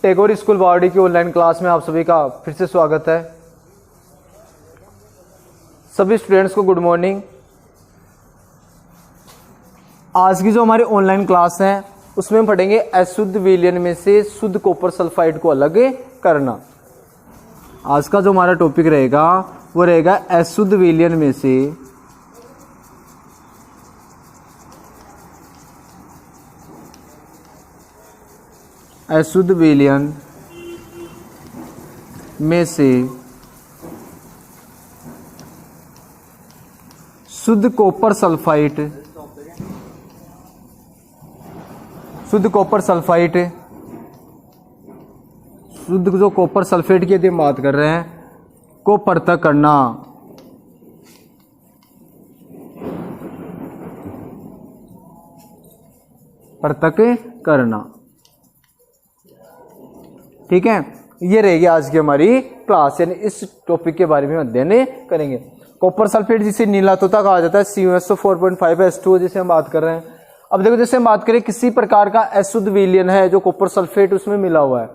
Tagore school वाड़ी की online class में आप सभी का फिर से स्वागत है। सभी स्टूडेंट्स को गुड मॉर्निंग। आज की जो हमारी ऑनलाइन क्लास है उसमें हम पढ़ेंगे अशुद्ध विलयन में से शुद्ध कॉपर सल्फाइड को अलग करना। आज का जो हमारा टॉपिक रहेगा वो रहेगा अशुद्ध विलयन में से अशुद्ध विलयन में से शुद्ध कॉपर सल्फाइड शुद्ध जो कॉपर सल्फेट की यदि हम बात कर रहे हैं को पृथक करना। ठीक है, ये रहेगी आज की हमारी क्लास, यानी इस टॉपिक के बारे में अध्ययन करेंगे। कॉपर सल्फेट जिसे नीला तोता कहा जाता है, CuSO 4.5H2 जिसे हम बात कर रहे हैं। अब देखो जैसे हम बात करें किसी प्रकार का अशुद्ध विलयन है जो कॉपर सल्फेट उसमें मिला हुआ है,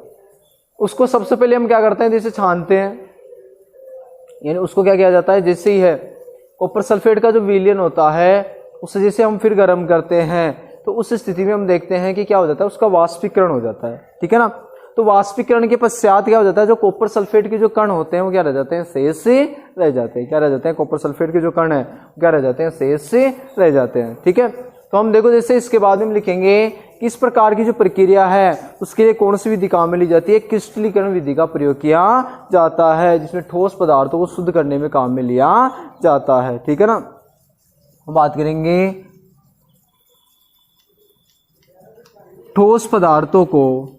उसको सबसे पहले हम क्या करते हैं, जैसे छानते हैं, यानी उसको क्या किया जाता है, जैसे ही है कॉपर सल्फेट का जो विलयन होता है उसे जैसे हम फिर गर्म करते हैं तो उस स्थिति में हम देखते हैं कि क्या हो जाता है, उसका वाष्पीकरण हो जाता है। ठीक है ना, तो वाष्पीकरण के पश्चात क्या हो जाता है, जो कॉपर सल्फेट के जो कण होते हैं वो क्या रह जाते हैं, शेष से रह जाते हैं। क्या रह जाते हैं, कॉपर सल्फेट के जो कण है क्या रह जाते हैं, शेष से रह जाते हैं। ठीक है, तो हम देखो जैसे इसके बाद हम लिखेंगे कि इस प्रकार की जो प्रक्रिया है उसके लिए कौन सी विधि काम में ली जाती है, क्रिस्टलीकरण विधि का प्रयोग किया जाता है, जिसमें ठोस पदार्थों को शुद्ध करने में काम में लिया जाता है। ठीक है ना, हम बात करेंगे ठोस पदार्थों को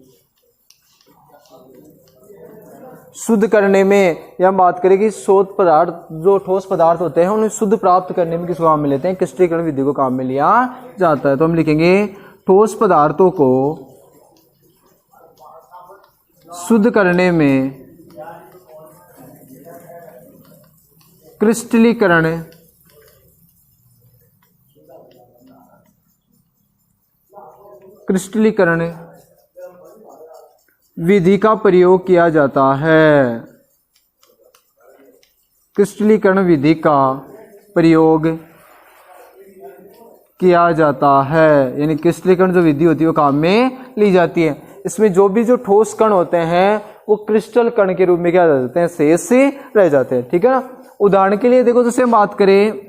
शुद्ध करने में, या हम बात करें कि शोध पदार्थ जो ठोस पदार्थ होते हैं उन्हें शुद्ध प्राप्त करने में किस काम में लेते हैं, क्रिस्टलीकरण विधि को काम में लिया जाता है। तो हम लिखेंगे ठोस पदार्थों को शुद्ध करने में क्रिस्टलीकरण विधि का प्रयोग किया जाता है। क्रिस्टलीकरण विधि का प्रयोग किया जाता है, यानी क्रिस्टलीकरण जो विधि होती है वो काम में ली जाती है। इसमें जो भी जो ठोस कण होते हैं वो क्रिस्टल कण के रूप में क्या रह जाते हैं, शेष से रह जाते हैं। ठीक है ना, उदाहरण के लिए देखो जैसे हम बात करें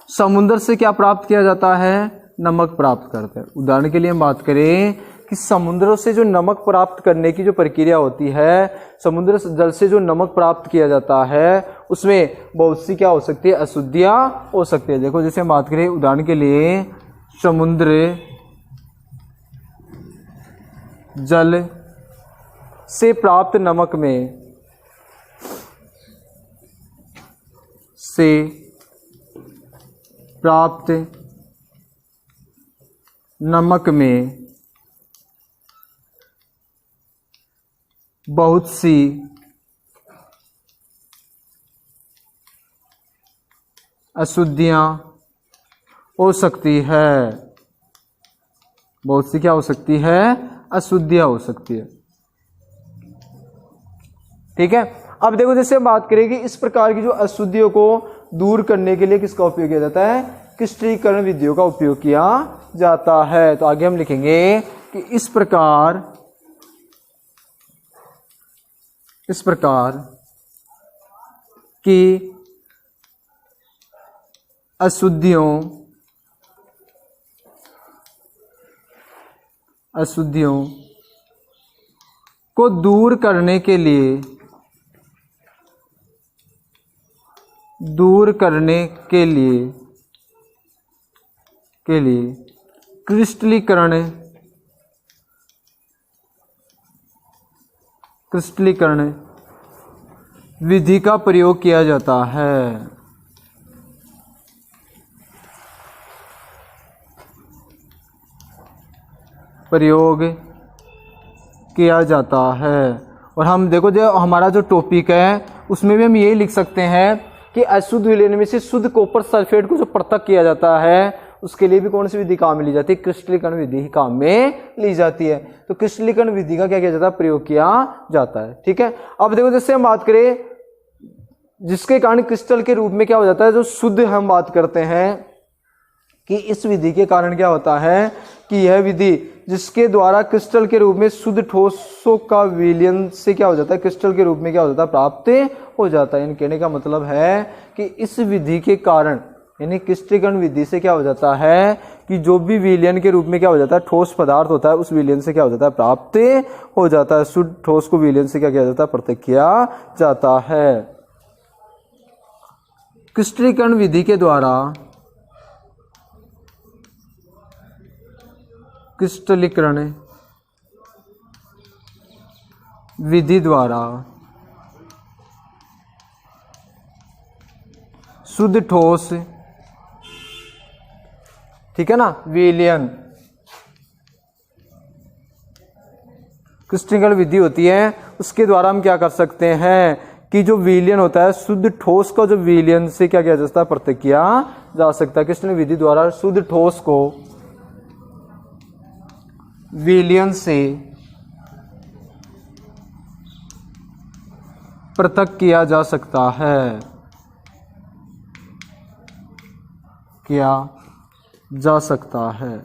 समुद्र से क्या प्राप्त किया जाता है, नमक प्राप्त करते हैं। उदाहरण के लिए हम बात करें कि समुद्र से जो नमक प्राप्त करने की जो प्रक्रिया होती है, समुद्र जल से जो नमक प्राप्त किया जाता है उसमें बहुत सी क्या हो सकती है, अशुद्धियां हो सकती है। देखो जैसे हम बात करें उदाहरण के लिए समुद्र जल से प्राप्त नमक में बहुत सी अशुद्धियां हो सकती है, बहुत सी क्या हो सकती है, अशुद्धियां हो सकती है। ठीक है, अब देखो जैसे हम बात करें कि इस प्रकार की जो अशुद्धियों को दूर करने के लिए किसका उपयोग किया जाता है, क्रिस्टलीकरण विधियों का उपयोग किया जाता है। तो आगे हम लिखेंगे कि इस प्रकार की अशुद्धियों को दूर करने के लिए क्रिस्टलीकरण विधि का प्रयोग किया जाता है। और हम देखो जो हमारा जो टॉपिक है उसमें भी हम यही लिख सकते हैं कि अशुद्ध विलयन में से शुद्ध कॉपर सल्फेट को जो पृथक किया जाता है उसके लिए भी कौन सी विधि काम में ली जाती है? क्रिस्टलीकरण विधि ही काम में ली जाती है। तो क्रिस्टलीकरण विधि का क्या किया जाता है? प्रयोग किया जाता है। ठीक है, अब देखो जैसे हम बात करें जिसके कारण क्रिस्टल के रूप में क्या हो जाता है, जो शुद्ध हम बात करते हैं कि इस विधि के कारण क्या होता है कि यह विधि जिसके द्वारा क्रिस्टल के रूप में शुद्ध ठोसों का विलयन से क्या हो जाता है, क्रिस्टल के रूप में क्या हो जाता है? प्राप्त हो जाता है। इन कहने का मतलब है कि इस विधि के कारण यानी क्रिस्टलीकरण विधि से क्या हो जाता है कि जो भी विलयन के रूप में क्या हो जाता है, ठोस पदार्थ होता है, उस विलयन से क्या हो जाता है? प्राप्त हो जाता है। शुद्ध ठोस को विलयन से क्या किया जाता है? पृथक किया जाता है। क्रिस्टलीकरण विधि के द्वारा क्रिस्टलीकरण विधि द्वारा शुद्ध ठोस, ठीक है ना, विलयन क्रिस्टलीकरण विधि होती है, उसके द्वारा हम क्या कर सकते हैं कि जो विलयन होता है, शुद्ध ठोस का जो विलयन से क्या किया जा सकता है? पृथक किया जा सकता है। क्रिस्टलीकरण विधि द्वारा शुद्ध ठोस को विलयन से पृथक किया जा सकता है, किया जा सकता है।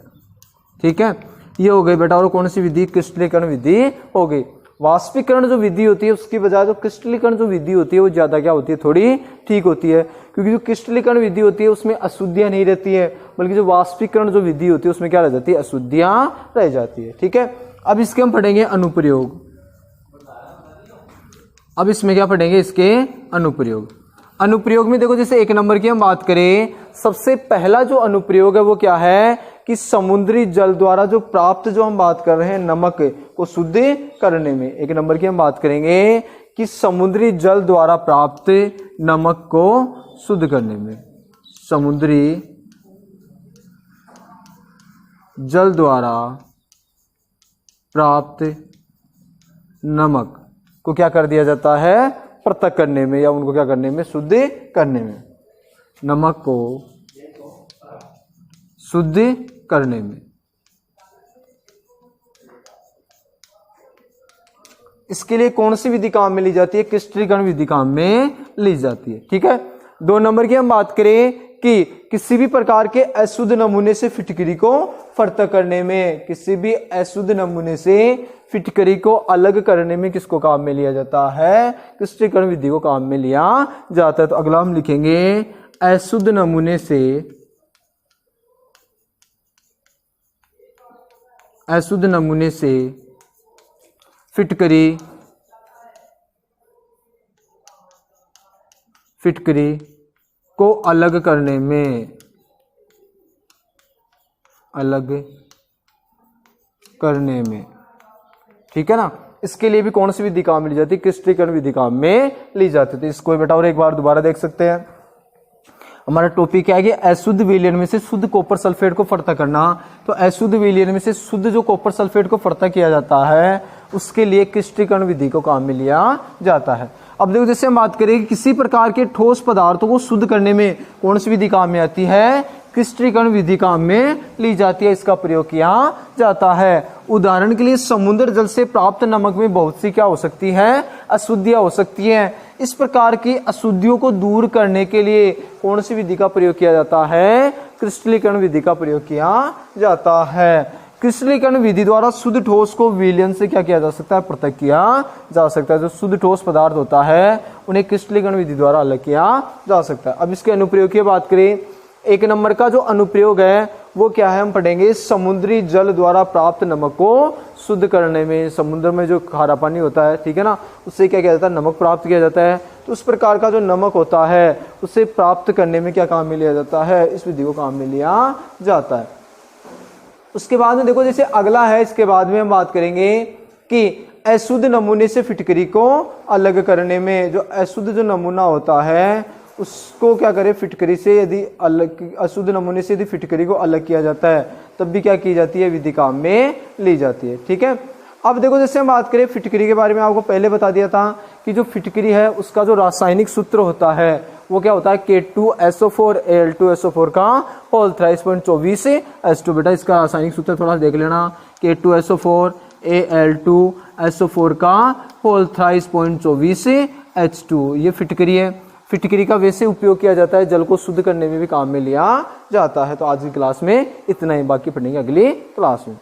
ठीक है, ये हो गई बेटा। और कौन सी विधि? क्रिस्टलीकरण विधि हो गई। वाष्पीकरण जो विधि होती है उसकी बजाय जो क्रिस्टलीकरण जो विधि होती है वो ज्यादा क्या होती है? थोड़ी ठीक होती है, क्योंकि जो क्रिस्टलीकरण विधि होती है उसमें अशुद्धियां नहीं रहती है, बल्कि जो वाष्पीकरण जो विधि होती है उसमें क्या रह जाती है? अशुद्धियां रह जाती है। ठीक है, अब इसके हम पढ़ेंगे अनुप्रयोग। अब इसमें क्या पढ़ेंगे? इसके अनुप्रयोग। अनुप्रयोग में देखो जैसे 1 नंबर की हम बात करें, सबसे पहला जो अनुप्रयोग है वो क्या है कि समुद्री जल द्वारा जो प्राप्त, जो हम बात कर रहे हैं नमक को शुद्ध करने में। 1 नंबर की हम बात करेंगे कि समुद्री जल द्वारा प्राप्त नमक को शुद्ध करने में। समुद्री जल द्वारा प्राप्त नमक को क्या कर दिया जाता है? पृथक करने में, या उनको क्या करने में? शुद्ध करने में। नमक को शुद्ध करने में। इसके लिए कौन सी विधि काम में ली जाती है? क्रिस्टलीकरण विधि काम में ली जाती है। ठीक है, 2 नंबर की हम बात करें कि किसी भी प्रकार के अशुद्ध नमूने से फिटकरी को पृथक करने में, किसी भी अशुद्ध नमूने से फिटकरी को अलग करने में किसको काम में लिया जाता है? क्रिस्टलीकरण विधि को काम में लिया जाता है। तो अगला हम लिखेंगे अशुद्ध नमूने से, अशुद्ध नमूने से फिटकरी को अलग करने में, अलग करने में। ठीक है ना, इसके लिए भी कौन सी विधि काम में ली जाती है? क्रिस्टलीकरण विधि काम में ली जाती है। इसको बेटा और एक बार दोबारा देख सकते हैं। हमारा टॉपिक क्या है कि अशुद्ध विलयन में से शुद्ध कॉपर सल्फेट को पृथक करना। तो अशुद्ध विलयन में से शुद्ध जो कॉपर सल्फेट को पृथक किया जाता है उसके लिए क्रिस्टलीकरण विधि को काम में लिया जाता है। अब देखो जैसे हम बात करें कि किसी प्रकार के ठोस पदार्थों को शुद्ध करने में कौन सी विधि काम में आती है? क्रिस्टलीकरण विधि काम में ली जाती है, इसका प्रयोग किया जाता है। उदाहरण के लिए समुद्र जल से प्राप्त नमक में बहुत सी क्या हो सकती है? अशुद्धियां हो सकती हैं। इस प्रकार की अशुद्धियों को दूर करने के लिए कौन सी विधि का प्रयोग किया जाता है? क्रिस्टलीकरण विधि का प्रयोग किया जाता है। क्रिस्टलीकरण विधि द्वारा शुद्ध ठोस को विलयन से क्या किया जा सकता है? पृथक किया जा सकता है। जो शुद्ध ठोस पदार्थ होता है उन्हें क्रिस्टलीकरण विधि द्वारा अलग किया जा सकता है। अब इसके अनुप्रयोग की बात करें, 1 नंबर का जो अनुप्रयोग है वो क्या है? हम पढ़ेंगे समुद्री जल द्वारा प्राप्त नमक को शुद्ध करने में। समुद्र में जो खारा पानी होता है, ठीक है ना, उससे क्या किया जाता है? नमक प्राप्त किया जाता है। तो उस प्रकार का जो नमक होता है उसे प्राप्त करने में क्या काम में लिया जाता है? इस विधि को काम में लिया जाता है। उसके बाद में देखो जैसे अगला है, इसके बाद में हम बात करेंगे कि अशुद्ध नमूने से फिटकरी को अलग करने में। जो अशुद्ध जो नमूना होता है उसको क्या करें? फिटकरी से यदि अलग, अशुद्ध नमूने से यदि फिटकरी को अलग किया जाता है तब भी क्या की जाती है? विधि काम में ली जाती है। ठीक है, अब देखो जैसे हम बात करें फिटकरी के बारे में, आपको पहले बता दिया था कि जो फिटकरी है उसका जो रासायनिक सूत्र होता है वो क्या होता है K2SO4 Al2SO4 का होल 23.24 H2। बेटा इसका रासायनिक सूत्र थोड़ा देख लेना, K2SO4 Al2SO4 का होल 23.24 H2। ये फिटकरी है, फिटकरी का वैसे उपयोग किया जाता है, जल को शुद्ध करने में भी काम में लिया जाता है। तो आज की क्लास में इतना ही, बाकी पढ़ेंगे अगली क्लास में।